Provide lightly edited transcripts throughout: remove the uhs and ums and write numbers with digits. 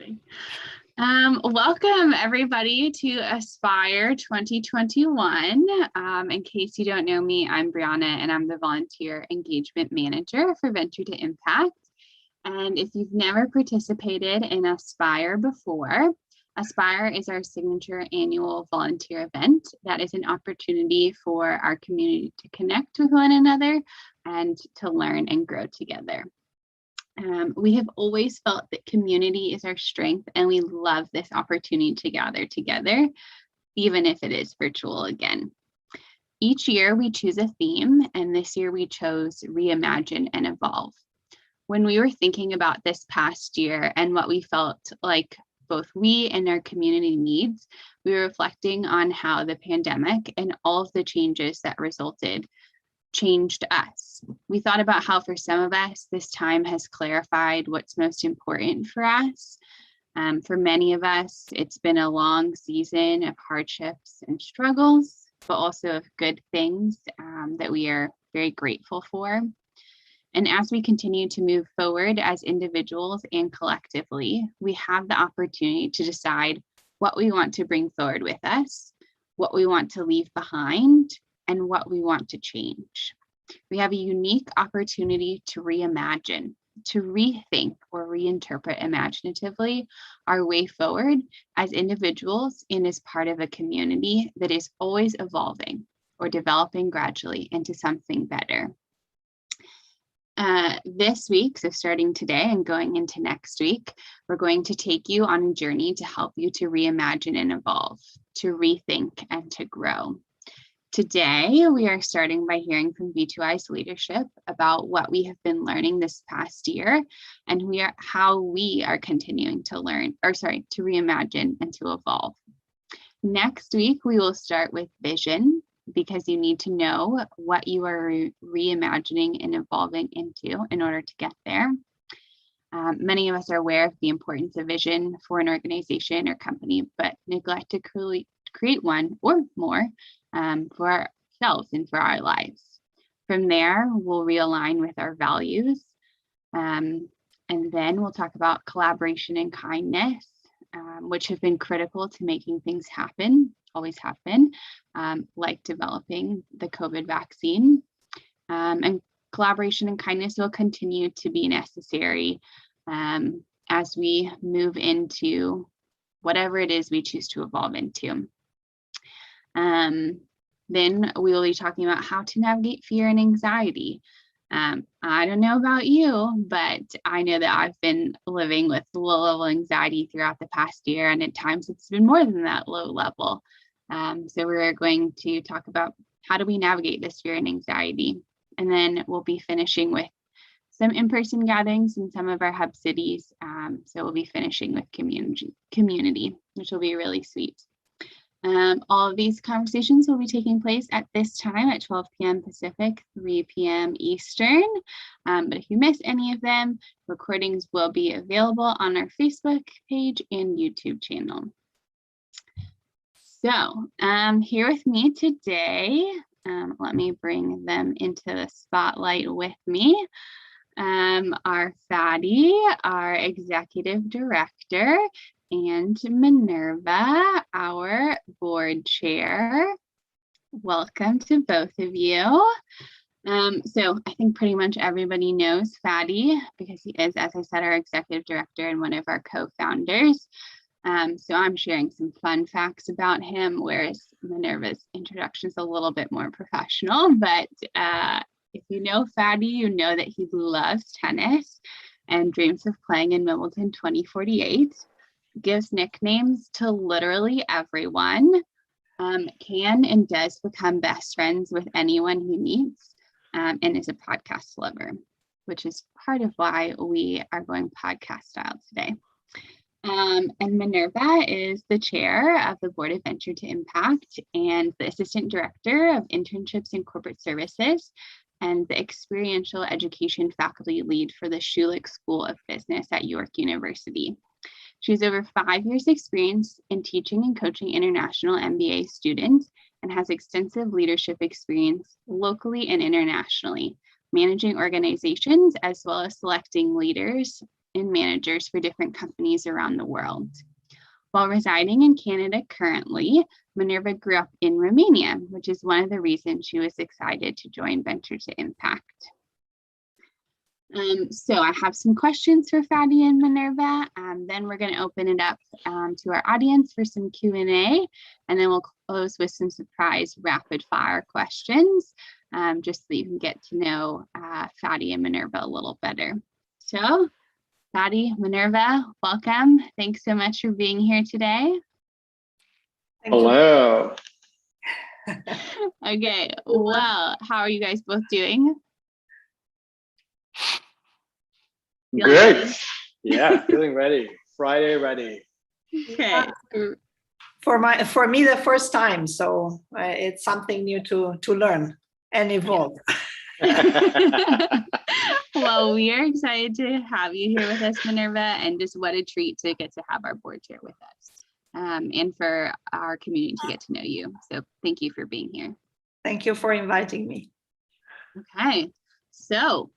Okay. Welcome everybody to Aspire 2021. In case you don't know me, I'm Brianna and I'm the Volunteer Engagement Manager for Venture to Impact. And if you've never participated in Aspire before, Aspire is our signature annual volunteer event that is an opportunity for our community to connect with one another and to learn and grow together. We have always felt that community is our strength, and we love this opportunity to gather together, even if it is virtual again. Each year we choose a theme, and this year we chose Reimagine and Evolve. When we were thinking about this past year and what we felt like both we and our community needs, we were reflecting on how the pandemic and all of the changes that resulted changed us. We thought about how for some of us, this time has clarified what's most important for us. For many of us, it's been a long season of hardships and struggles, but also of good things that we are very grateful for. And as we continue to move forward as individuals and collectively, we have the opportunity to decide what we want to bring forward with us, what we want to leave behind, and what we want to change. We have a unique opportunity to reimagine, to rethink or reinterpret imaginatively our way forward as individuals and as part of a community that is always evolving or developing gradually into something better. This week, so starting today and going into next week, we're going to take you on a journey to help you to reimagine and evolve, to rethink and to grow. Today, we are starting by hearing from V2I's leadership about what we have been learning this past year and how we are continuing to to reimagine and to evolve. Next week, we will start with vision, because you need to know what you are reimagining and evolving into in order to get there. Many of us are aware of the importance of vision for an organization or company, but neglect to create one or more for ourselves and for our lives. From there, we'll realign with our values. And then we'll talk about collaboration and kindness, which have been critical to making things happen, always happen, like developing the COVID vaccine. And collaboration and kindness will continue to be necessary as we move into whatever it is we choose to evolve into. Then we will be talking about how to navigate fear and anxiety. I don't know about you, but I know that I've been living with low level anxiety throughout the past year, and at times it's been more than that low level. So we're going to talk about how do we navigate this fear and anxiety. And then we'll be finishing with some in-person gatherings in some of our hub cities. So we'll be finishing with community, which will be really sweet. All of these conversations will be taking place at this time at 12 p.m. Pacific, 3 p.m. Eastern. But if you miss any of them, recordings will be available on our Facebook page and YouTube channel. So here with me today, let me bring them into the spotlight with me, are Fadi, our Executive Director, and Minerva, our Board Chair. Welcome to both of you. So I think pretty much everybody knows Fadi because he is, as I said, our Executive Director and one of our co-founders. So I'm sharing some fun facts about him, whereas Minerva's introduction is a little bit more professional. But if you know Fadi, you know that he loves tennis and dreams of playing in Wimbledon 2048, gives nicknames to literally everyone, can and does become best friends with anyone he meets, and is a podcast lover, which is part of why we are going podcast style today. And Minerva is the chair of the Board of Venture to Impact and the Assistant Director of Internships and Corporate Services and the Experiential Education Faculty Lead for the Schulich School of Business at York University. She has over 5 years experience in teaching and coaching international MBA students and has extensive leadership experience locally and internationally, managing organizations as well as selecting leaders and managers for different companies around the world. While residing in Canada currently, Minerva grew up in Romania, which is one of the reasons she was excited to join Venture to Impact. So I have some questions for Fadi and Minerva. Then we're going to open it up to our audience for some Q&A, and then we'll close with some surprise rapid fire questions, just so you can get to know Fadi and Minerva a little better. So Fadi, Minerva, welcome. Thanks so much for being here today. Hello. Okay, well, how are you guys both doing? Good. Ready? Yeah, feeling ready. Friday ready. Okay. For me, the first time, so it's something new to learn and evolve. Well, we are excited to have you here with us, Minerva, and just what a treat to get to have our board chair with us, and for our community to get to know you. So thank you for being here. Thank you for inviting me. Okay, so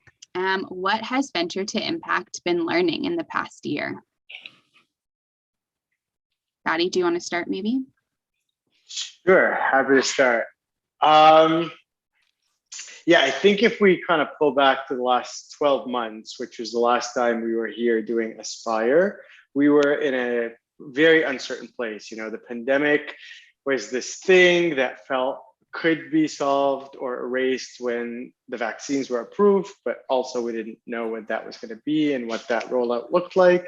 what has Venture to Impact been learning in the past year? Fadi, do you want to start maybe? Sure, happy to start. Yeah, I think if we kind of pull back to the last 12 months, which was the last time we were here doing Aspire, we were in a very uncertain place. You know, the pandemic was this thing that felt could be solved or erased when the vaccines were approved, but also we didn't know what that was going to be and what that rollout looked like.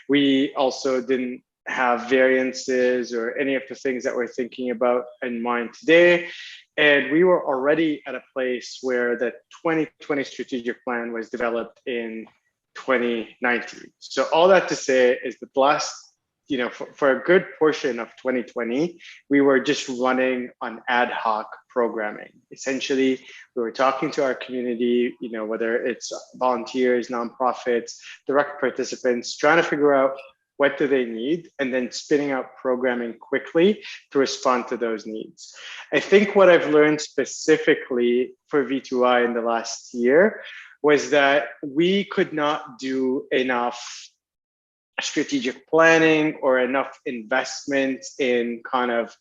We also didn't have variances or any of the things that we're thinking about in mind today. And we were already at a place where the 2020 strategic plan was developed in 2019. So all that to say is that the last, you know, for a good portion of 2020, we were just running on ad hoc programming. Essentially, we were talking to our community, you know, whether it's volunteers, nonprofits, direct participants, trying to figure out what do they need, and then spinning out programming quickly to respond to those needs. I think what I've learned specifically for V2I in the last year was that we could not do enough strategic planning or enough investment in kind of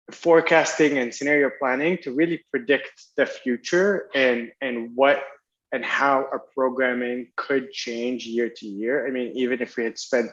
forecasting and scenario planning to really predict the future and what and how our programming could change year to year. I mean, even if we had spent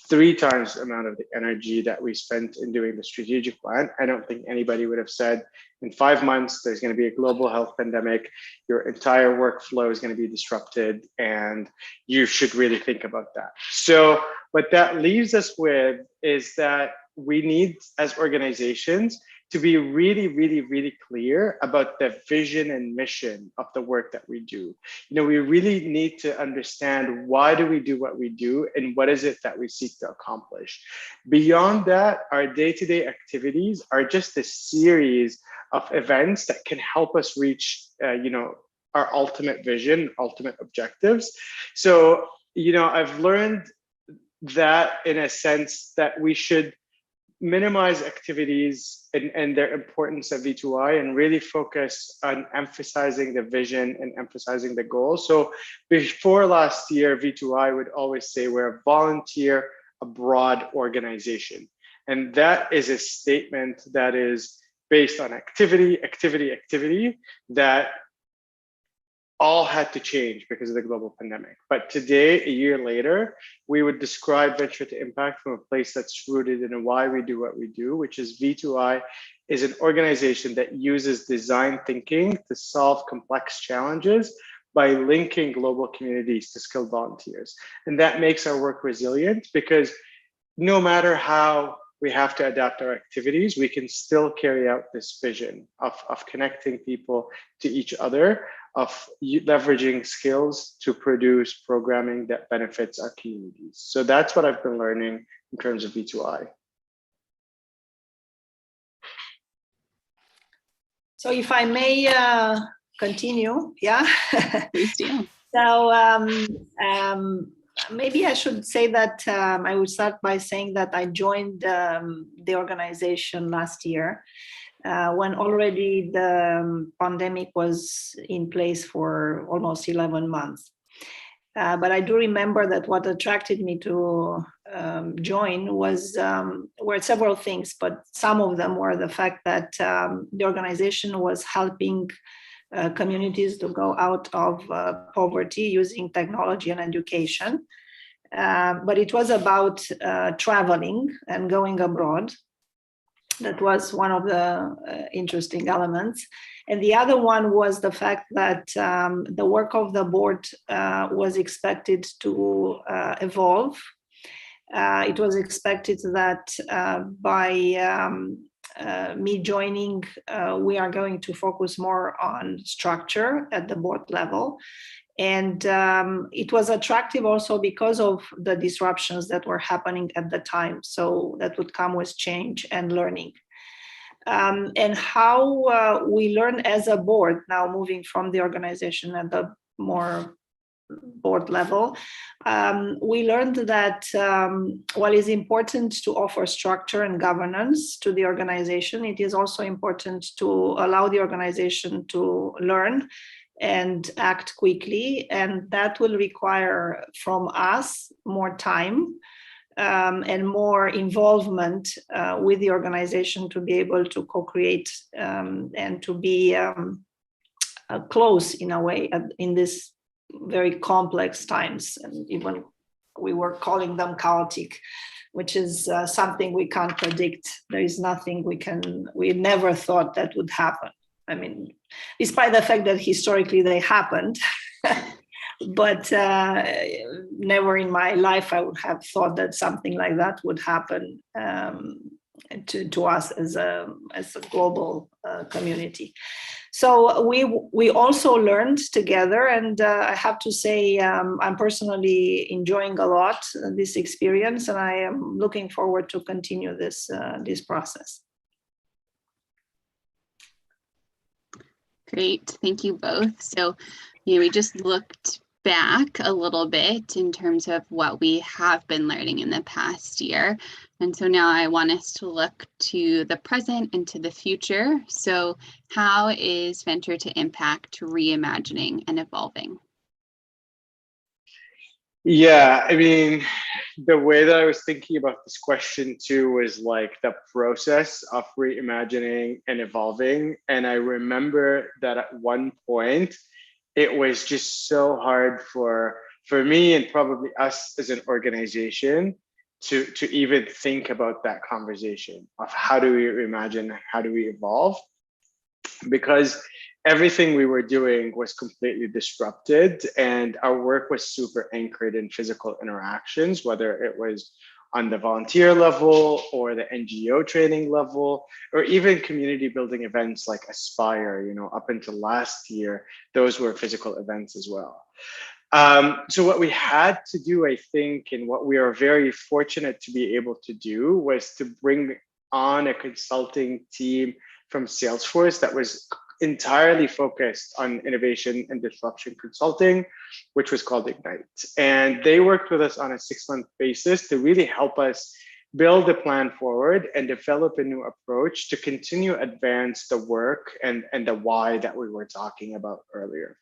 3 times the amount of the energy that we spent in doing the strategic plan, I don't think anybody would have said in 5 months, there's going to be a global health pandemic, your entire workflow is going to be disrupted, and you should really think about that. So what that leaves us with is that we need, as organizations, to be really, really, really clear about the vision and mission of the work that we do. You know, we really need to understand why do we do what we do and what is it that we seek to accomplish. Beyond that, our day-to-day activities are just a series of events that can help us reach, you know, our ultimate vision, ultimate objectives. So, you know, I've learned that in a sense that we should minimize activities and their importance at V2I and really focus on emphasizing the vision and emphasizing the goal. So before last year, V2I would always say we're a volunteer abroad organization. And that is a statement that is based on activity that all had to change because of the global pandemic. But today, a year later, we would describe Venture to Impact from a place that's rooted in why we do what we do, which is V2I is an organization that uses design thinking to solve complex challenges by linking global communities to skilled volunteers. And that makes our work resilient because no matter how we have to adapt our activities, we can still carry out this vision of connecting people to each other, of leveraging skills to produce programming that benefits our communities. So that's what I've been learning in terms of V2I. So if I may continue, yeah? Please do. So maybe I should say that I would start by saying that I joined the organization last year when already the pandemic was in place for almost 11 months. But I do remember that what attracted me to join were several things, but some of them were the fact that the organization was helping communities to go out of poverty using technology and education. But it was about traveling and going abroad. That was one of the interesting elements. And the other one was the fact that the work of the board was expected to evolve. It was expected that by me joining, we are going to focus more on structure at the board level. And it was attractive also because of the disruptions that were happening at the time. So that would come with change and learning. And how we learn as a board, now moving from the organization at the more board level, we learned that while it's important to offer structure and governance to the organization, it is also important to allow the organization to learn and act quickly. And that will require from us more time and more involvement with the organization to be able to co-create and to be close in a way in this very complex times. And even we were calling them chaotic, which is something we can't predict. There is nothing we never thought that would happen. I mean, despite the fact that historically they happened, but never in my life I would have thought that something like that would happen to us as a global community. So we also learned together, and I have to say I'm personally enjoying a lot this experience, and I am looking forward to continue this process. Great, thank you both. So, we just looked back a little bit in terms of what we have been learning in the past year. And so now I want us to look to the present and to the future. So how is Venture to Impact reimagining and evolving? Yeah, I mean, the way that I was thinking about this question too was like the process of reimagining and evolving. And I remember that at one point, it was just so hard for me and probably us as an organization to even think about that conversation of how do we reimagine, how do we evolve? Because everything we were doing was completely disrupted and our work was super anchored in physical interactions, whether it was on the volunteer level or the NGO training level, or even community building events like Aspire, up until last year, those were physical events as well. So what we had to do, I think, and what we are very fortunate to be able to do was to bring on a consulting team from Salesforce that was entirely focused on innovation and disruption consulting, which was called Ignite. And they worked with us on a 6-month basis to really help us build a plan forward and develop a new approach to continue advance the work and the why that we were talking about earlier.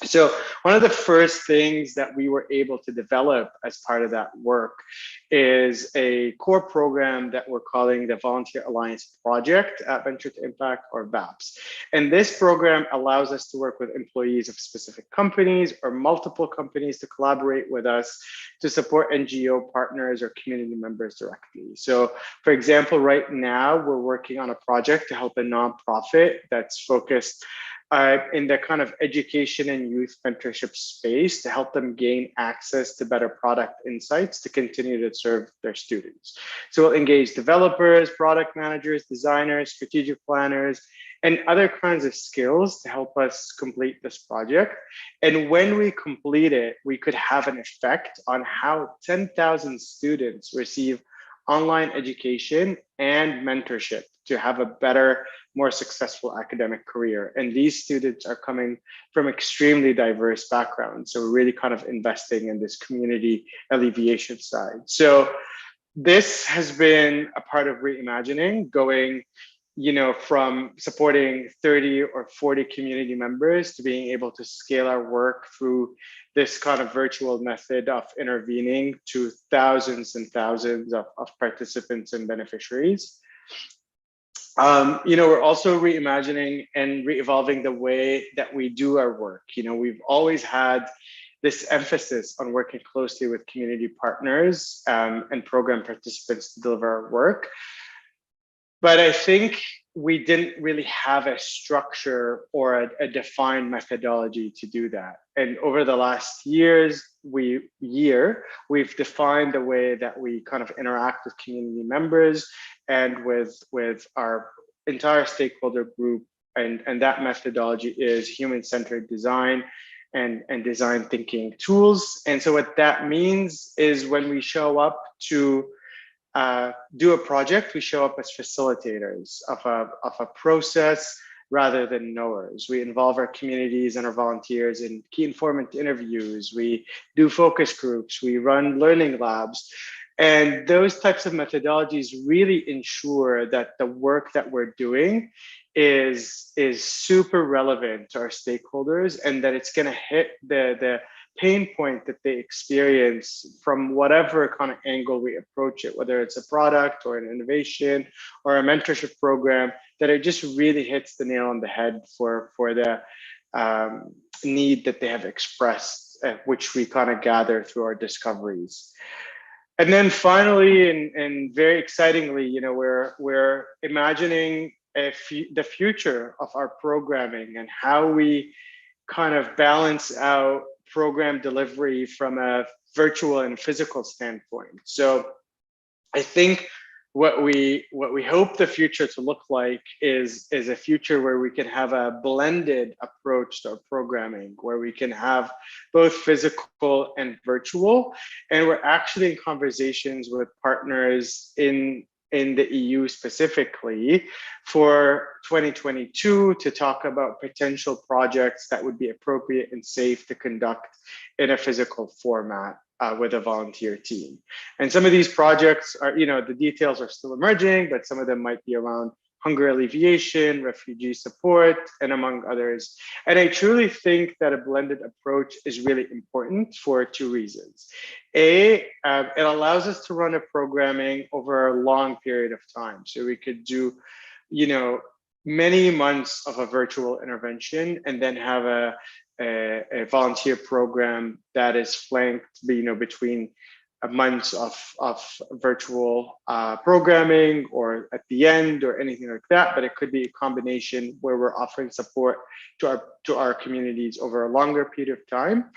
So one of the first things that we were able to develop as part of that work is a core program that we're calling the Volunteer Alliance Project at Venture to Impact, or VAPS. And this program allows us to work with employees of specific companies or multiple companies to collaborate with us to support NGO partners or community members directly. So for example, right now we're working on a project to help a nonprofit that's focused in the kind of education and youth mentorship space to help them gain access to better product insights to continue to serve their students. So we'll engage developers, product managers, designers, strategic planners, and other kinds of skills to help us complete this project. And when we complete it, we could have an effect on how 10,000 students receive online education and mentorship to have a better, more successful academic career. And these students are coming from extremely diverse backgrounds. So we're really kind of investing in this community alleviation side. So this has been a part of reimagining, going from supporting 30 or 40 community members to being able to scale our work through this kind of virtual method of intervening to thousands and thousands of participants and beneficiaries. We're also reimagining and re-evolving the way that we do our work. We've always had this emphasis on working closely with community partners and program participants to deliver our work. But I think we didn't really have a structure or a defined methodology to do that. And over the last year, we've defined the way that we kind of interact with community members and with our entire stakeholder group. And that methodology is human-centered design and design thinking tools. And so what that means is when we show up to do a project, we show up as facilitators of a process rather than knowers. We involve our communities and our volunteers in key informant interviews. We do focus groups. We run learning labs. And those types of methodologies really ensure that the work that we're doing is super relevant to our stakeholders and that it's going to hit the pain point that they experience from whatever kind of angle we approach it, whether it's a product or an innovation or a mentorship program, that it just really hits the nail on the head for the need that they have expressed, which we kind of gather through our discoveries. And then finally, and very excitingly, we're imagining the future of our programming and how we kind of balance out program delivery from a virtual and physical standpoint. So I think what we hope the future to look like is a future where we can have a blended approach to our programming, where we can have both physical and virtual. And we're actually in conversations with partners in the EU specifically for 2022 to talk about potential projects that would be appropriate and safe to conduct in a physical format with a volunteer team. And some of these projects are, the details are still emerging, but some of them might be around hunger alleviation, refugee support, and among others. And I truly think that a blended approach is really important for two reasons. It allows us to run a programming over a long period of time. So we could do, many months of a virtual intervention and then have a volunteer program that is flanked, between months of virtual programming or at the end or anything like that. But it could be a combination where we're offering support to our communities over a longer period of time.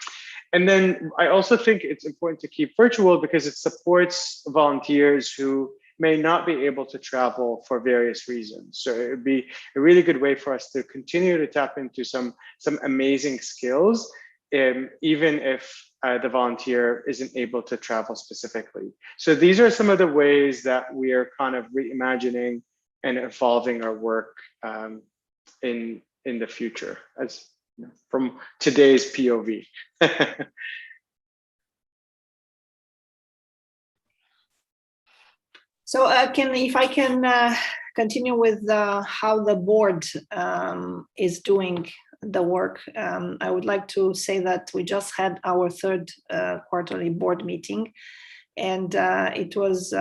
And then I also think it's important to keep virtual because it supports volunteers who may not be able to travel for various reasons. So it would be a really good way for us to continue to tap into some amazing skills, even if the volunteer isn't able to travel specifically. So these are some of the ways that we are kind of reimagining and evolving our work in the future, as from today's POV. So if I can continue with how the board is doing the work, I would like to say that we just had our third quarterly board meeting, and it was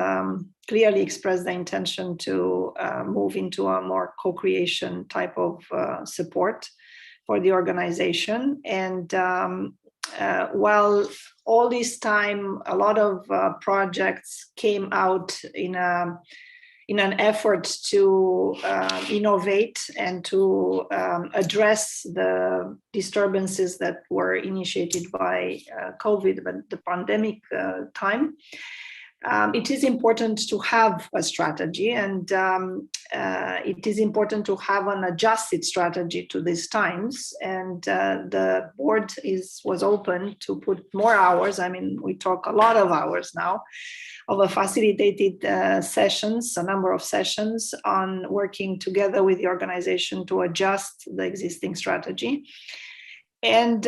clearly expressed the intention to move into a more co-creation type of support for the organization. And while all this time, a lot of projects came out in an effort to innovate and to address the disturbances that were initiated by COVID, but the pandemic time. It is important to have a strategy, and it is important to have an adjusted strategy to these times. And the board was open to put more hours. I mean, we talk a lot of hours now of a facilitated sessions, a number of sessions on working together with the organization to adjust the existing strategy. And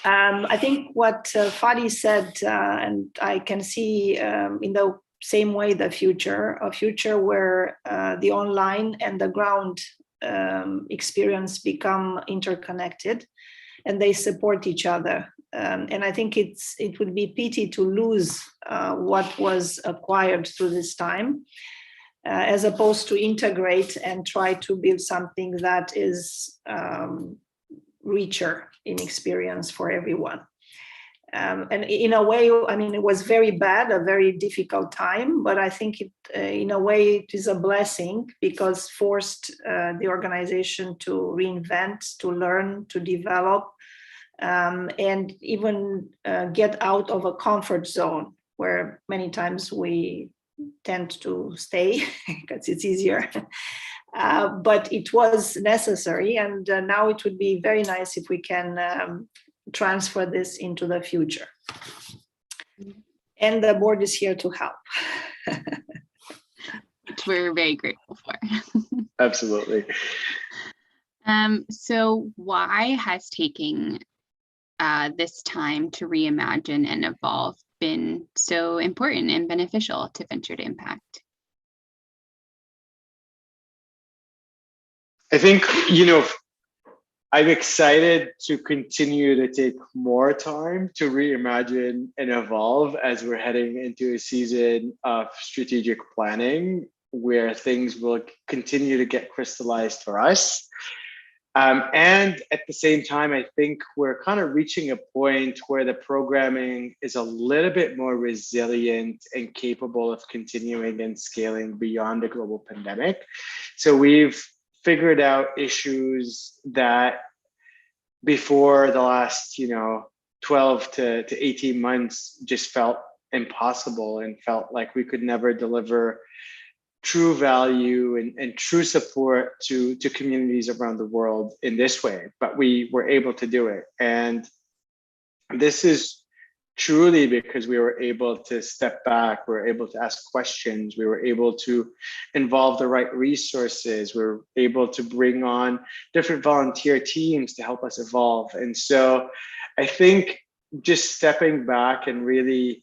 I think what Fadi said, and I can see in the same way a future where the online and the ground experience become interconnected and they support each other. And I think it would be pity to lose what was acquired through this time, as opposed to integrate and try to build something that is richer in experience for everyone. And in a way, I mean, it was very bad, a very difficult time, but I think in a way it is a blessing because forced the organization to reinvent, to learn, to develop, and even get out of a comfort zone where many times we tend to stay because it's easier. But it was necessary, and now it would be very nice if we can transfer this into the future. And the board is here to help. Which we're very grateful for. Absolutely. So why has taking this time to reimagine and evolve been so important and beneficial to Venture to Impact? I think, I'm excited to continue to take more time to reimagine and evolve as we're heading into a season of strategic planning where things will continue to get crystallized for us. And at the same time, I think we're kind of reaching a point where the programming is a little bit more resilient and capable of continuing and scaling beyond the global pandemic. So we've figured out issues that before the last 12 to 18 months just felt impossible and felt like we could never deliver true value and true support to communities around the world in this way, but we were able to do it. And this is truly because we were able to step back, we were able to ask questions, we were able to involve the right resources, we were able to bring on different volunteer teams to help us evolve. And so I think just stepping back and really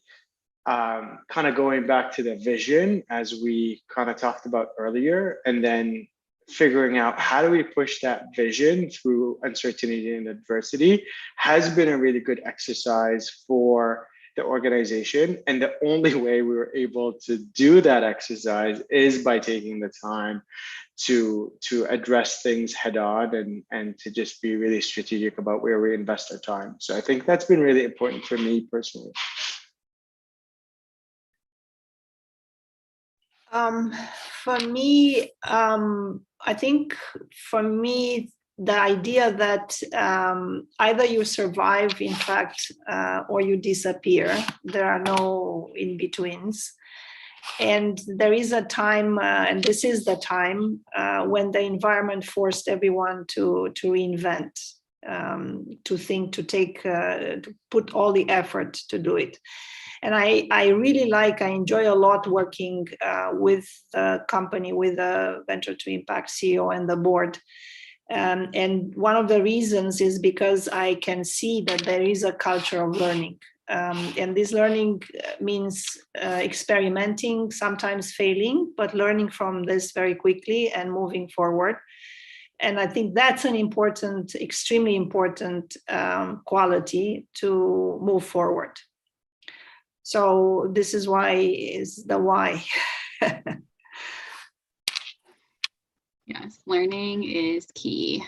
kind of going back to the vision as we kind of talked about earlier, and then figuring out how do we push that vision through uncertainty and adversity has been a really good exercise for the organization. And the only way we were able to do that exercise is by taking the time to address things head on and to just be really strategic about where we invest our time. So I think that's been really important for me personally. For me, I think for me, the idea that either you survive, in fact, or you disappear, there are no in-betweens. And there is a time, and this is the time, when the environment forced everyone to reinvent, to think, to put all the effort to do it. And I really I enjoy a lot working with the company, with the Venture to Impact CEO and the board. And one of the reasons is because I can see that there is a culture of learning. And this learning means experimenting, sometimes failing, but learning from this very quickly and moving forward. And I think that's an important, extremely important quality to move forward. So this is the why. Yes, learning is key.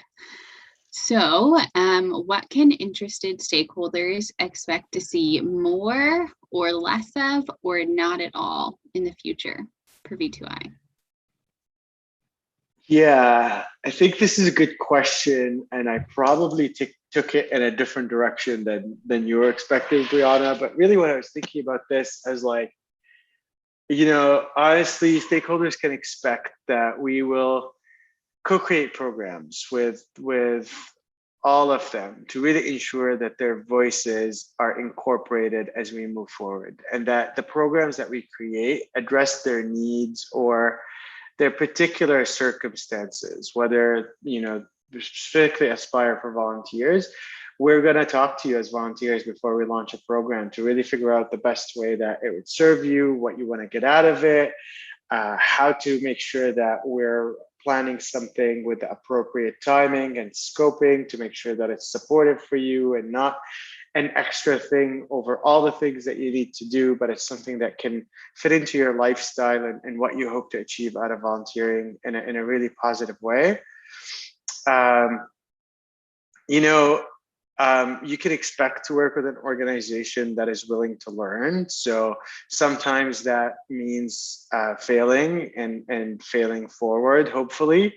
So what can interested stakeholders expect to see more or less of, or not at all in the future for V2I? Yeah, I think this is a good question, and I probably took it in a different direction than you were expecting, Brianna. But really, when I was thinking about this, I was like, honestly, stakeholders can expect that we will co-create programs with all of them to really ensure that their voices are incorporated as we move forward, and that the programs that we create address their needs or their particular circumstances, whether, specifically Aspire for volunteers. we're going to talk to you as volunteers before we launch a program to really figure out the best way that it would serve you, what you want to get out of it, how to make sure that we're planning something with the appropriate timing and scoping to make sure that it's supportive for you and not an extra thing over all the things that you need to do, but it's something that can fit into your lifestyle and what you hope to achieve out of volunteering in a really positive way. You can expect to work with an organization that is willing to learn. So sometimes that means failing and failing forward, hopefully.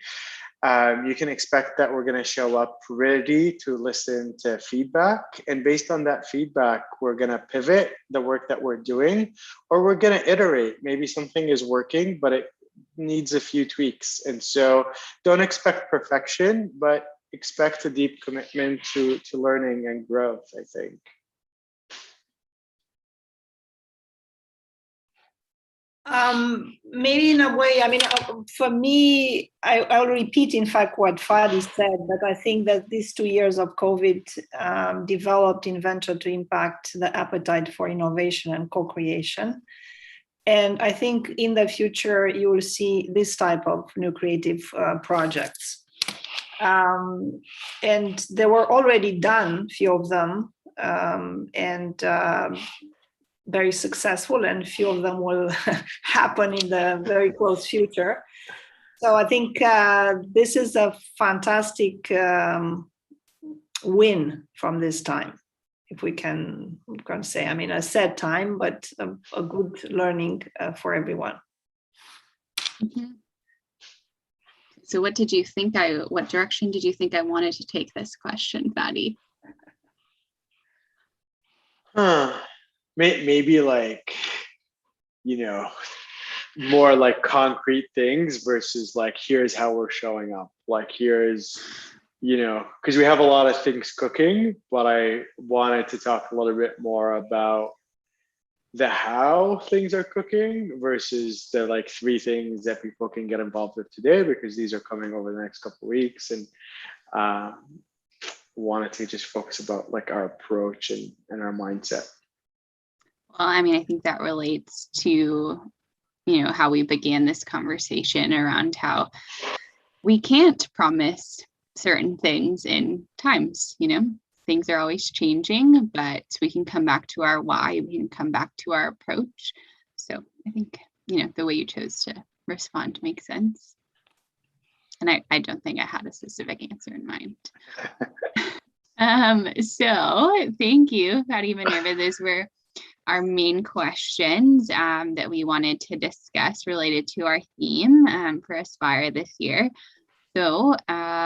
You can expect that we're going to show up ready to listen to feedback. And based on that feedback, we're going to pivot the work that we're doing, or we're going to iterate. Maybe something is working, but it needs a few tweaks. And so don't expect perfection, but expect a deep commitment to learning and growth, I think. Maybe in a way, I mean, for me, I'll repeat, in fact, what Fadi said, but I think that these 2 years of COVID developed in Venture to Impact the appetite for innovation and co-creation. And I think in the future, you will see this type of new creative projects. And they were already done, few of them, very successful, and few of them will happen in the very close future. So I think this is a fantastic win from this time, if we can say. I mean, a sad time, but a good learning for everyone. Mm-hmm. So what direction did you think I wanted to take this question, Fadi? Maybe more like concrete things versus like, here's how we're showing up. Like, here's, because we have a lot of things cooking, but I wanted to talk a little bit more about the how things are cooking versus the like 3 things that people can get involved with today, because these are coming over the next couple of weeks, and wanted to just focus about like our approach and our mindset. Well, I mean, I think that relates to, how we began this conversation around how we can't promise certain things in times, things are always changing, but we can come back to our why, we can come back to our approach. So I think, the way you chose to respond makes sense. And I don't think I had a specific answer in mind. So thank you, Fadi Minerva. Those were our main questions that we wanted to discuss related to our theme for Aspire this year. So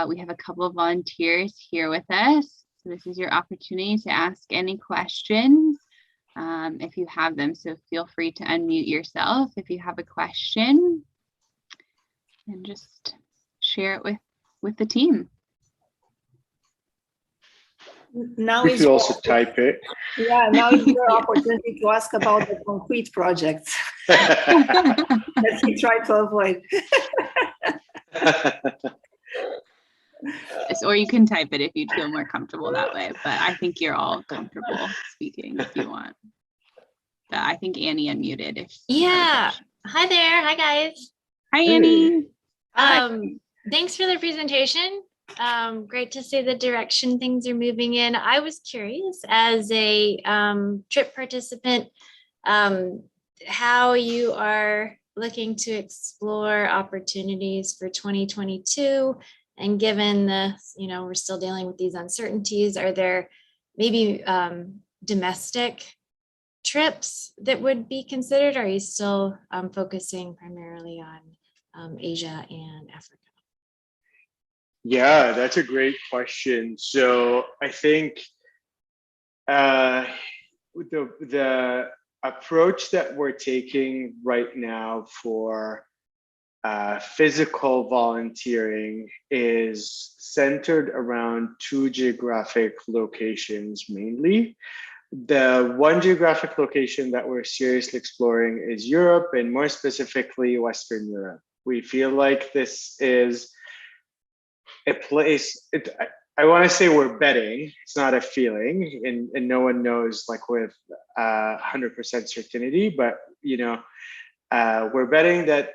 we have a couple of volunteers here with us. So this is your opportunity to ask any questions if you have them. So feel free to unmute yourself if you have a question and just share it with the team. Now you can also type it. Yeah, now is your opportunity to ask about the concrete projects that we try to avoid. Or you can type it if you feel more comfortable that way, but I think you're all comfortable speaking if you want. But I think Annie unmuted. Yeah. Hi there. Hi, guys. Hi, Annie. Thanks for the presentation. Great to see the direction things are moving in. I was curious, as a trip participant, how you are looking to explore opportunities for 2022. And given we're still dealing with these uncertainties, are there maybe domestic trips that would be considered? Or are you still focusing primarily on Asia and Africa? Yeah, that's a great question. So I think the approach that we're taking right now for physical volunteering is centered around 2 geographic locations mainly. The one geographic location that we're seriously exploring is Europe, and more specifically Western Europe. We feel like this is a place, I want to say we're betting. It's not a feeling, and no one knows like with 100% certainty. But we're betting that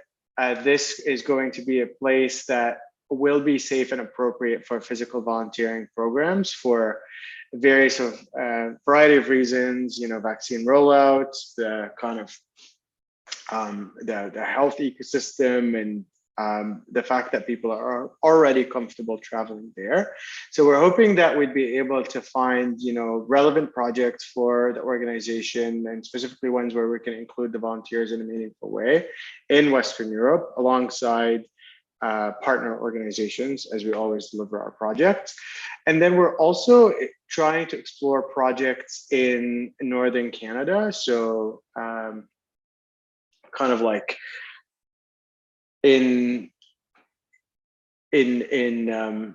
this is going to be a place that will be safe and appropriate for physical volunteering programs for various variety of reasons. Vaccine rollouts, the kind of the health ecosystem, and the fact that people are already comfortable traveling there. So we're hoping that we'd be able to find, relevant projects for the organization, and specifically ones where we can include the volunteers in a meaningful way in Western Europe, alongside partner organizations, as we always deliver our projects. And then we're also trying to explore projects in Northern Canada. So kind of like in the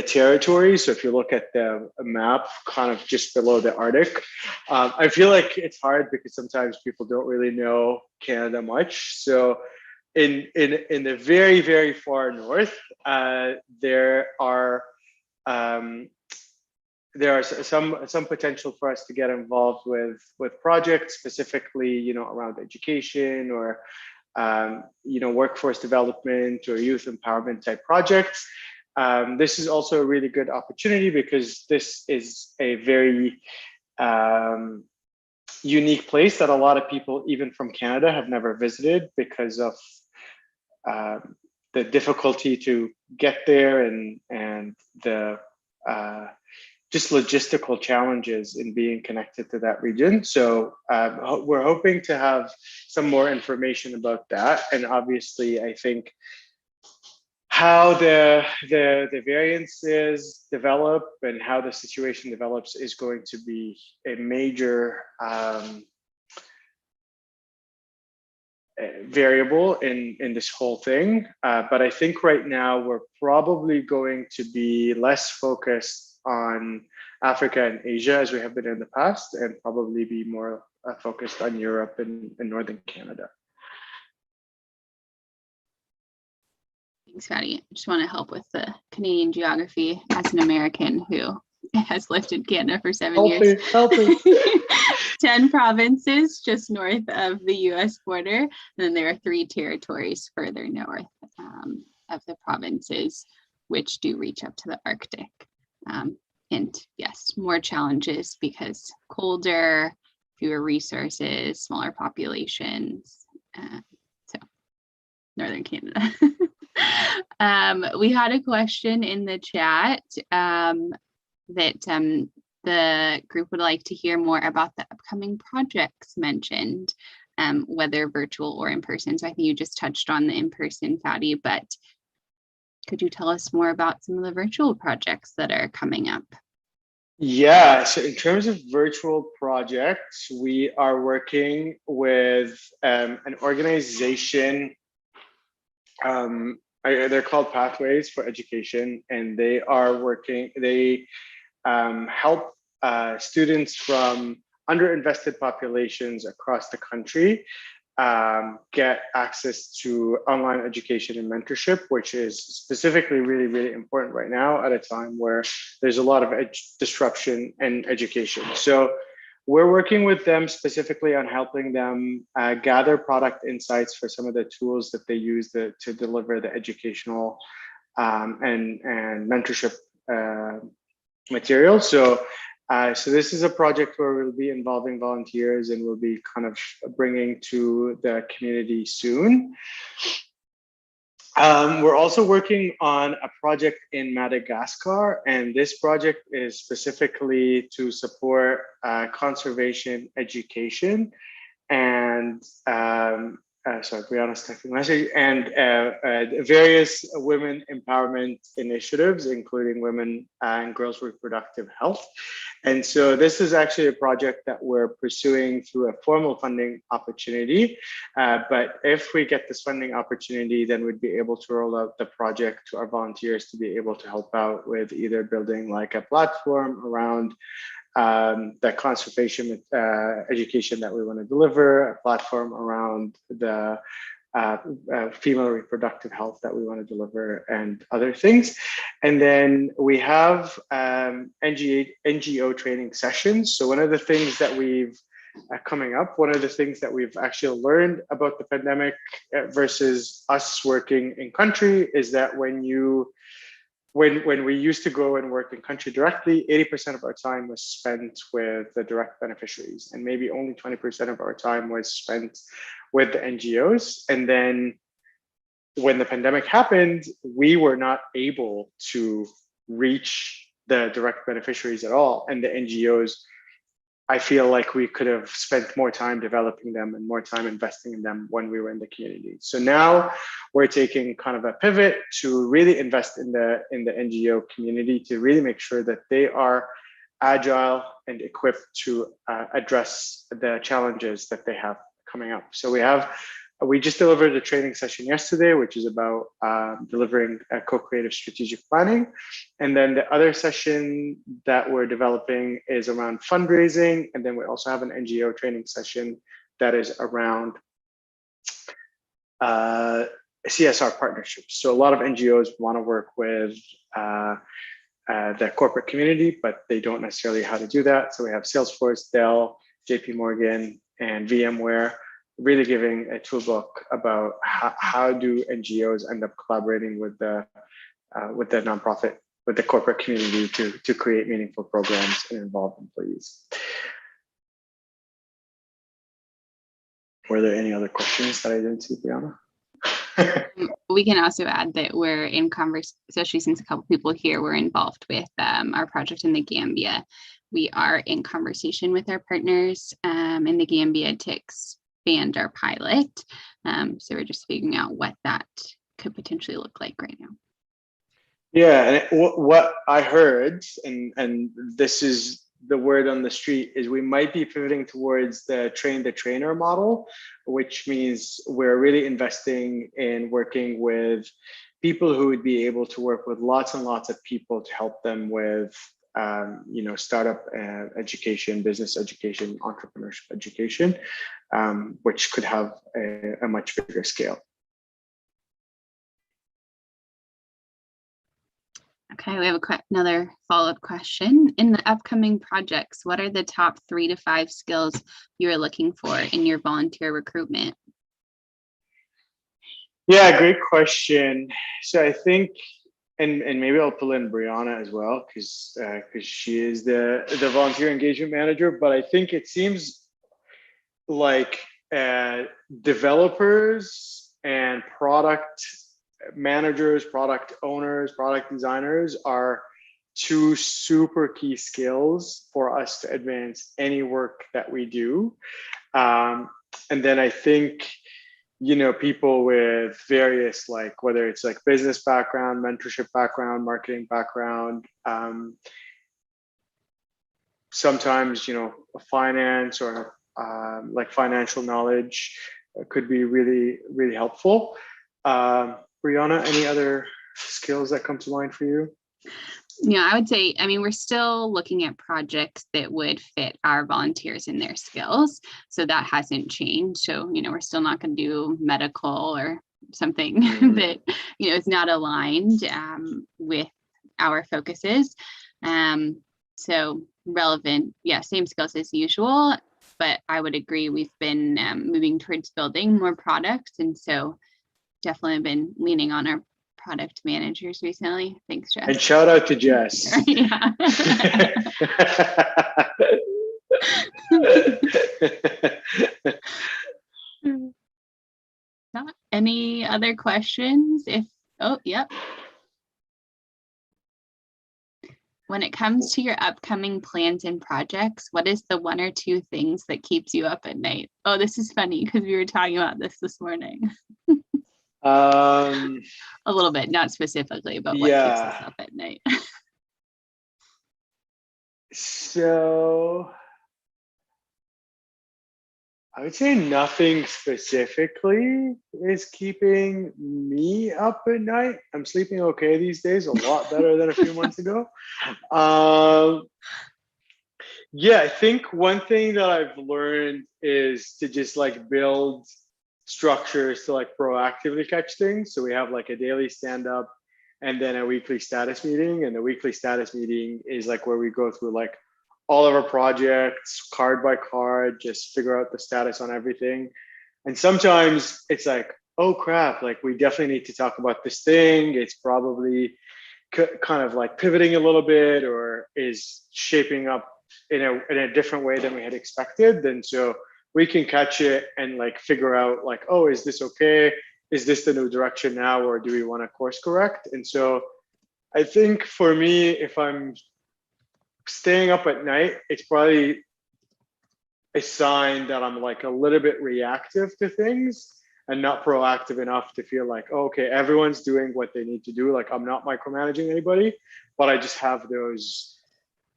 territory. So if you look at the map, kind of just below the Arctic, I feel like it's hard because sometimes people don't really know Canada much. So in the very, very far north, there are some potential for us to get involved with projects specifically, around education or workforce development or youth empowerment type projects. This is also a really good opportunity because this is a very unique place that a lot of people, even from Canada, have never visited because of the difficulty to get there and the just logistical challenges in being connected to that region. So we're hoping to have some more information about that. And obviously, I think how the variances develop and how the situation develops is going to be a major variable in this whole thing. But I think right now we're probably going to be less focused on Africa and Asia as we have been in the past, and probably be more focused on Europe and Northern Canada. Thanks, Fatty. I just want to help with the Canadian geography as an American who has lived in Canada for 7 years. Help me. 10 provinces just north of the US border. And then there are 3 territories further north of the provinces, which do reach up to the Arctic. And yes, more challenges because colder, fewer resources, smaller populations. So Northern Canada. We had a question in the chat that the group would like to hear more about the upcoming projects mentioned, whether virtual or in person. So I think you just touched on the in-person, Fatty, but could you tell us more about some of the virtual projects that are coming up? Yeah, so in terms of virtual projects, we are working with an organization. They're called Pathways for Education, and they help students from underinvested populations across the country get access to online education and mentorship, which is specifically really, really important right now at a time where there's a lot of disruption in education. So we're working with them specifically on helping them gather product insights for some of the tools that they use to deliver the educational and mentorship material. So this is a project where we'll be involving volunteers and we'll be kind of bringing to the community soon. We're also working on a project in Madagascar, and this project is specifically to support conservation education and Brianna's texting message, and various women empowerment initiatives, including women and girls' reproductive health. And so this is actually a project that we're pursuing through a formal funding opportunity. But if we get this funding opportunity, then we'd be able to roll out the project to our volunteers to be able to help out with either building like a platform around the conservation education that we want to deliver, a platform around the female reproductive health that we want to deliver and other things. And then we have NGO training sessions. So one of the things that we've coming up, one of the things that we've actually learned about the pandemic versus us working in country is that when we used to go and work in country directly, 80% of our time was spent with the direct beneficiaries, and maybe only 20% of our time was spent with the NGOs. And then when the pandemic happened, we were not able to reach the direct beneficiaries at all. And the NGOs, I feel like we could have spent more time developing them and more time investing in them when we were in the community. So now we're taking kind of a pivot to really invest in the NGO community to really make sure that they are agile and equipped to address the challenges that they have coming up. So we just delivered a training session yesterday, which is about delivering co-creative strategic planning. And then the other session that we're developing is around fundraising. And then we also have an NGO training session that is around CSR partnerships. So a lot of NGOs want to work with the corporate community, but they don't necessarily know how to do that. So we have Salesforce, Dell, JP Morgan, and VMware really giving a toolbook about how do NGOs end up collaborating with the nonprofit, with the corporate community to create meaningful programs and involve employees. Were there any other questions that I didn't see, Brianna? We can also add that we're in conversation, especially since a couple people here were involved with our project in the Gambia. We are in conversation with our partners in the Gambia to expand our pilot. So we're just figuring out what that could potentially look like right now. Yeah, and what I heard, and this is the word on the street, is we might be pivoting towards the train the trainer model, which means we're really investing in working with people who would be able to work with lots and lots of people to help them with startup education, business education, entrepreneurship education, which could have a much bigger scale. Okay, we have another follow-up question. In the upcoming projects, what are the top 3 to 5 skills you are looking for in your volunteer recruitment? Yeah, great question. So I think, and maybe I'll pull in Brianna as well, because she is the volunteer engagement manager, but I think it seems like developers and product managers, product owners, product designers are 2 super key skills for us to advance any work that we do. And then I think, people with various, like, whether it's like business background, mentorship background, marketing background, sometimes, finance or like financial knowledge could be really, really helpful. Brianna, any other skills that come to mind for you? Yeah, I would say, we're still looking at projects that would fit our volunteers and their skills. So that hasn't changed. So, we're still not going to do medical or something that, is not aligned with our focuses. So relevant, yeah, same skills as usual. But I would agree, we've been moving towards building more products. And so definitely been leaning on our product managers recently. Thanks, Jess. And shout out to Jess. Yeah. Any other questions? Yep. When it comes to your upcoming plans and projects, what is the 1 or 2 things that keeps you up at night? Oh, this is funny because we were talking about this morning. A little bit, not specifically, but what keeps us up at night. So I would say nothing specifically is keeping me up at night. I'm sleeping okay these days, a lot better than a few months ago. Yeah, I think one thing that I've learned is to just like build structures to like proactively catch things. So we have like a daily stand up and then a weekly status meeting. And the weekly status meeting is like where we go through like all of our projects, card by card, just figure out the status on everything. And sometimes it's like, oh crap, like we definitely need to talk about this thing. It's probably kind of like pivoting a little bit or is shaping up in a different way than we had expected. And so we can catch it and like figure out like, oh, is this okay? Is this the new direction now, or do we want to course correct? And so I think for me, if I'm staying up at night, it's probably a sign that I'm like a little bit reactive to things and not proactive enough to feel like, oh, okay, everyone's doing what they need to do. Like I'm not micromanaging anybody, but I just have those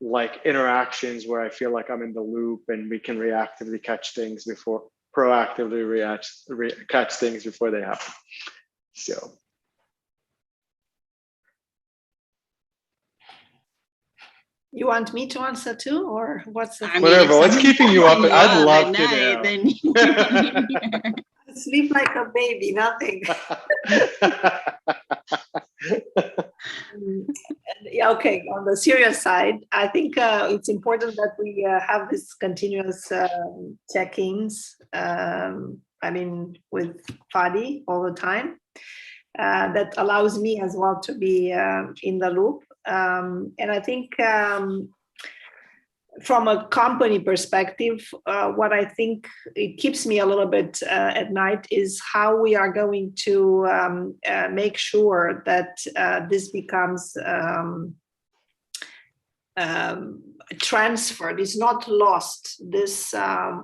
like interactions where I feel like I'm in the loop and we can reactively catch things before proactively catch things before they happen. So. You want me to answer too, or what's the? Whatever. What's keeping you up? I'd love to know. Then you sleep like a baby, nothing. Yeah, okay. On the serious side, I think it's important that we have this continuous check-ins. I mean, with Fadi all the time. That allows me as well to be in the loop. And I think from a company perspective, what I think it keeps me a little bit at night is how we are going to make sure that this becomes transferred, it's not lost. This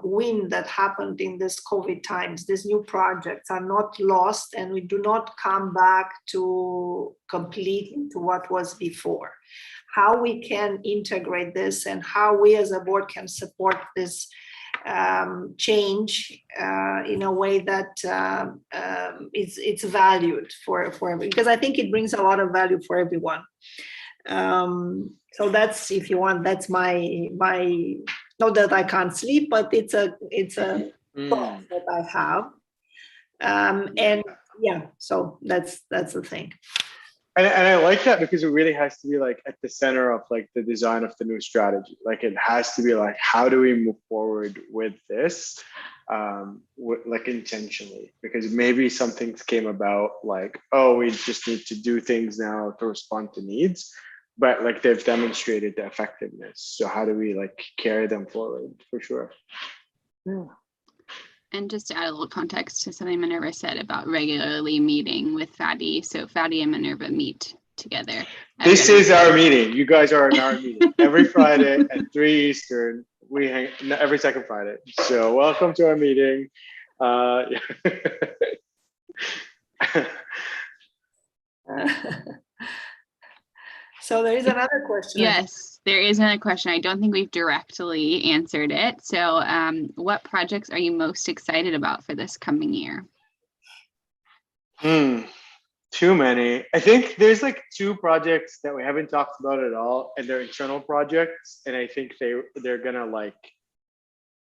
win that happened in this COVID times, these new projects are not lost, and we do not come back to completely to what was before. How we can integrate this and how we as a board can support this change in a way that it's valued for everyone, because I think it brings a lot of value for everyone. So that's, if you want, that's my not that I can't sleep, but it's a thought that I have. And yeah, so that's the thing. And I like that because it really has to be like at the center of like the design of the new strategy. Like it has to be like, how do we move forward with this, like intentionally? Because maybe some things came about like, oh, we just need to do things now to respond to needs, but like they've demonstrated the effectiveness. So how do we like carry them forward for sure? Yeah. And just to add a little context to something Minerva said about regularly meeting with Fadi. So Fadi and Minerva meet together. This is our meeting. You guys are in our meeting every Friday at 3 Eastern. We hang every second Friday. So welcome to our meeting. So there is another question. Yes, there is another question. I don't think we've directly answered it. So what projects are you most excited about for this coming year? Too many. I think there's like 2 projects that we haven't talked about at all, and they're internal projects. And I think they're gonna like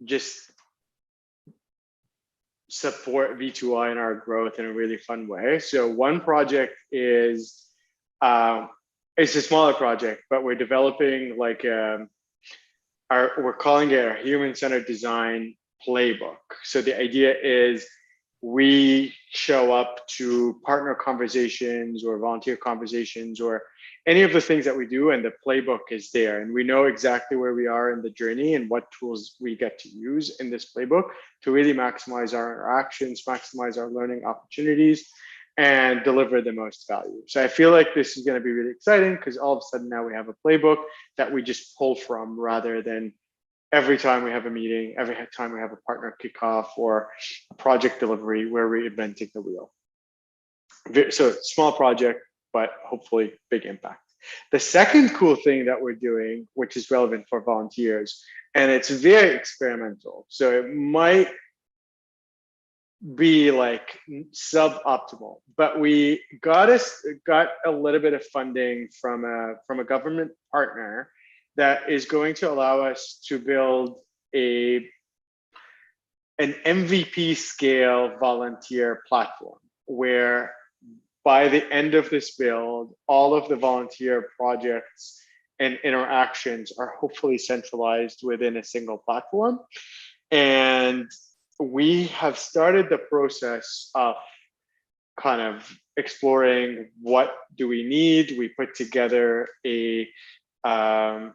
just support V2I and our growth in a really fun way. So one project is it's a smaller project, but we're developing like we're calling it our human-centered design playbook. So the idea is we show up to partner conversations or volunteer conversations or any of the things that we do, and the playbook is there, and we know exactly where we are in the journey and what tools we get to use in this playbook to really maximize our interactions, maximize our learning opportunities, and deliver the most value. So I feel like this is going to be really exciting because all of a sudden now we have a playbook that we just pull from, rather than every time we have a meeting, every time we have a partner kickoff or a project delivery, we're reinventing the wheel. So small project, but hopefully big impact. The second cool thing that we're doing, which is relevant for volunteers, and it's very experimental, so it might be like suboptimal, but we got a little bit of funding from a government partner that is going to allow us to build a an MVP scale volunteer platform where by the end of this build, all of the volunteer projects and interactions are hopefully centralized within a single platform. And we have started the process of kind of exploring what do we need. We put together a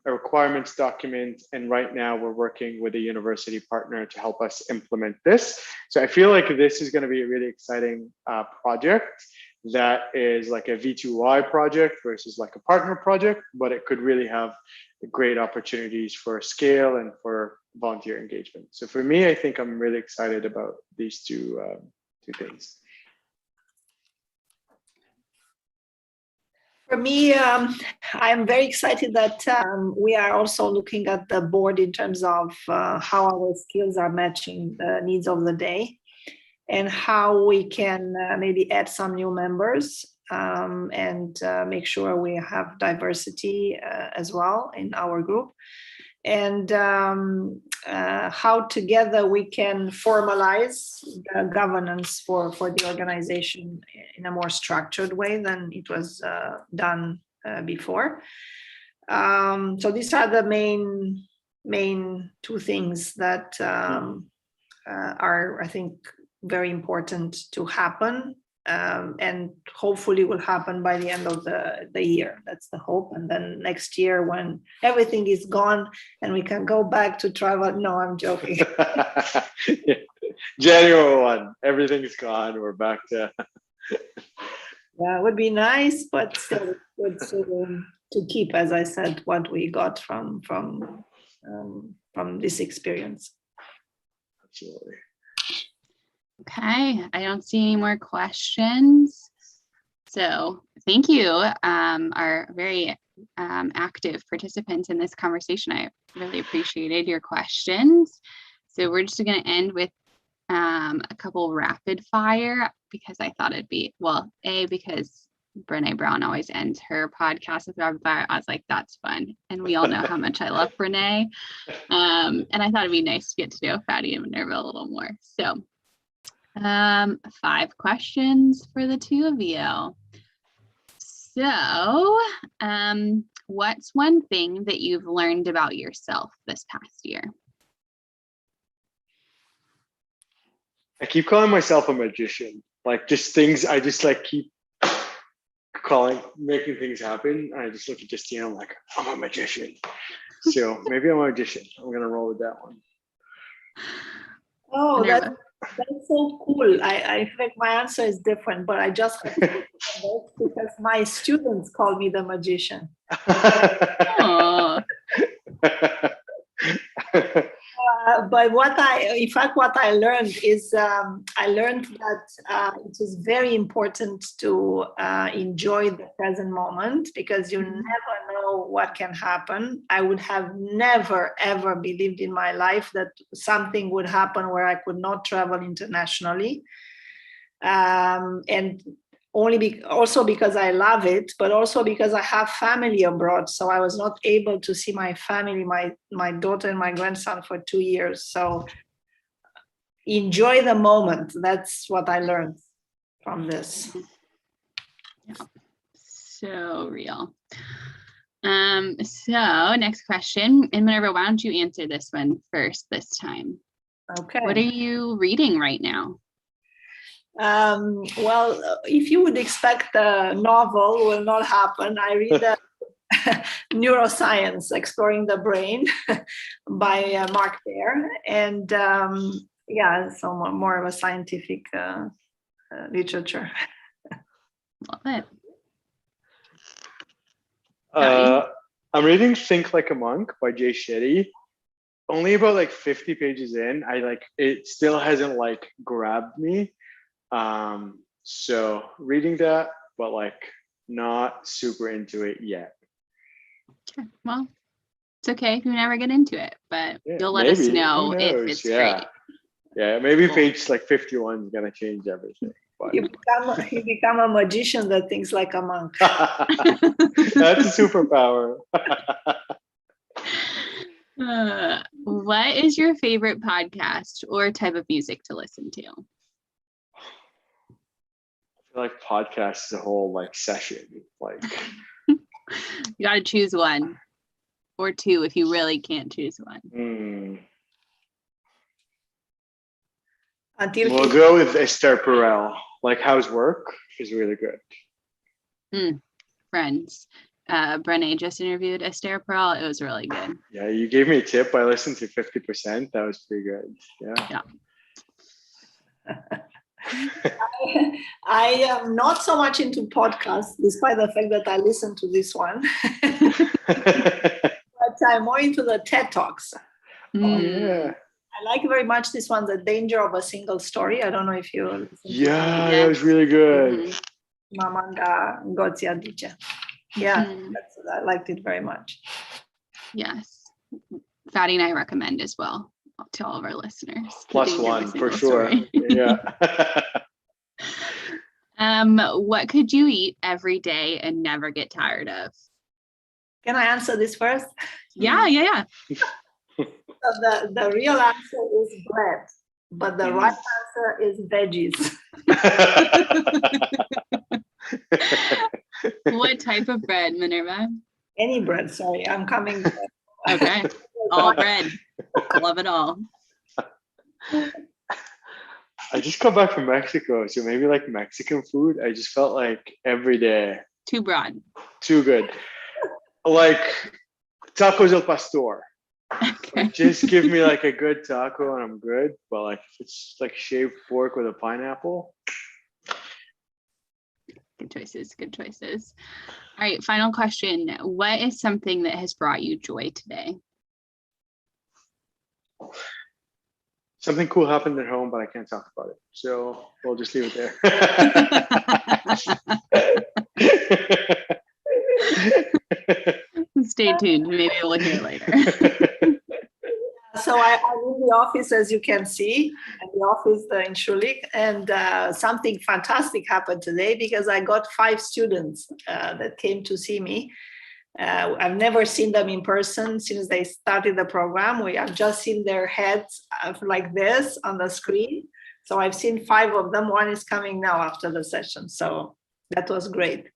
requirements document, and right now we're working with a university partner to help us implement this. So I feel like this is going to be a really exciting project that is like a V2I project versus like a partner project, but it could really have great opportunities for scale and for volunteer engagement. So for me, I think I'm really excited about these two things. For me, I'm very excited that we are also looking at the board in terms of how our skills are matching the needs of the day and how we can maybe add some new members and make sure we have diversity as well in our group. And how together we can formalize the governance for the organization in a more structured way than it was done before. So these are the main two things that are, I think, very important to happen. And hopefully will happen by the end of the year. That's the hope. And then next year, when everything is gone and we can go back to travel. No, I'm joking. Yeah. January 1, everything's gone. We're back to. Yeah, it would be nice, but still good to keep, as I said, what we got from this experience. Absolutely. Okay, I don't see any more questions. So thank you, our very active participants in this conversation. I really appreciated your questions. So we're just going to end with a couple rapid fire because I thought it'd be, well, because Brene Brown always ends her podcast with rapid fire. I was like, that's fun. And we all know how much I love Brene. And I thought it'd be nice to get to know Fatty and Minerva a little more. So 5 questions for the two of you. So, what's one thing that you've learned about yourself this past year? I keep calling myself a magician. Like just things, I just like keep making things happen. I just look at Justine, I'm like, I'm a magician. So maybe I'm a magician. I'm gonna roll with that one. Oh, that's so cool. I think my answer is different, but I just because my students call me the magician. But what I learned is I learned that it is very important to enjoy the present moment because you never know what can happen. I would have never, ever believed in my life that something would happen where I could not travel internationally. And also because I love it, but also because I have family abroad. So I was not able to see my family, my daughter and my grandson for 2 years. So enjoy the moment. That's what I learned from this. Yeah. So real. So next question, and Minerva, why don't you answer this one first this time? Okay. What are you reading right now? Well, if you would expect a novel, will not happen. I read Neuroscience, Exploring the Brain by Mark Baer. And yeah, so more of a scientific literature. Love it. I'm reading Think Like a Monk by Jay Shetty. Only about like 50 pages in. It still hasn't like grabbed me. So reading that, but like not super into it yet. Okay. Well, it's okay if you never get into it, but Yeah, you'll let us know if it's great. Yeah, maybe page like 51 is gonna change everything. But. You become a magician that thinks like a monk. That's a superpower. What is your favorite podcast or type of music to listen to? I feel like podcast is a whole like session. Like You got to choose one or two if you really can't choose one. We'll go with Esther Perel. Like How's Work is really good. Friends. Brené just interviewed Esther Perel. It was really good. Yeah, you gave me a tip. I listened to 50%. That was pretty good. Yeah. I am not so much into podcasts, despite the fact that I listen to this one. But I'm more into the TED Talks. Oh, yeah. I like very much this one, The Danger of a Single Story. I don't know if you listen to That was really good. Mamanda Ngozi Adichie. Yeah, I liked it very much. Yes. Fatty and I recommend as well to all of our listeners. +1 for sure. Yeah. What could you eat every day and never get tired of? Can I answer this first? Yeah. The real answer is bread, but the right answer is veggies. What type of bread, Minerva? Any bread, sorry, I'm coming. Okay, all bread. Love it all. I just got back from Mexico, so maybe like Mexican food. I just felt like every day. Too broad. Too good. Like tacos al pastor. Okay. Like, just give me like a good taco and I'm good. But like if it's like shaved pork with a pineapple. Good choices. All right, final question. What is something that has brought you joy today? Something cool happened at home, but I can't talk about it. So we'll just leave it there. Stay tuned. Maybe we'll hear later. So I'm in the office, as you can see, in the office in Schulich, and something fantastic happened today because I got 5 students that came to see me. I've never seen them in person since they started the program. I've just seen their heads like this on the screen. So I've seen 5 of them. One is coming now after the session. So that was great.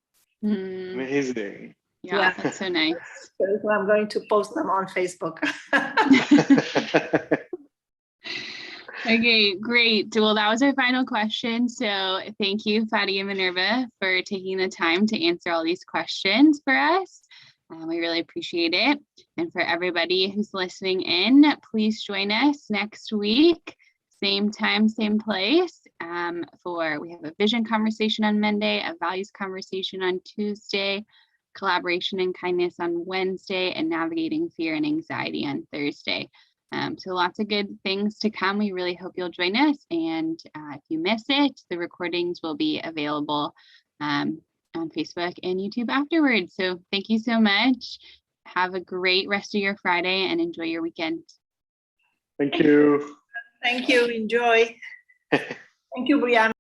Amazing. Yeah, that's so nice. So I'm going to post them on Facebook. Okay, great. Well, that was our final question. So thank you, Fatty and Minerva, for taking the time to answer all these questions for us. We really appreciate it. And for everybody who's listening in, please join us next week, same time, same place. We have a vision conversation on Monday, a values conversation on Tuesday, collaboration and kindness on Wednesday, and navigating fear and anxiety on Thursday. So lots of good things to come. We really hope you'll join us. And if you miss it, the recordings will be available on Facebook and YouTube afterwards. So thank you so much. Have a great rest of your Friday and enjoy your weekend. Thank you. Thank you. Enjoy. Thank you, Brianna.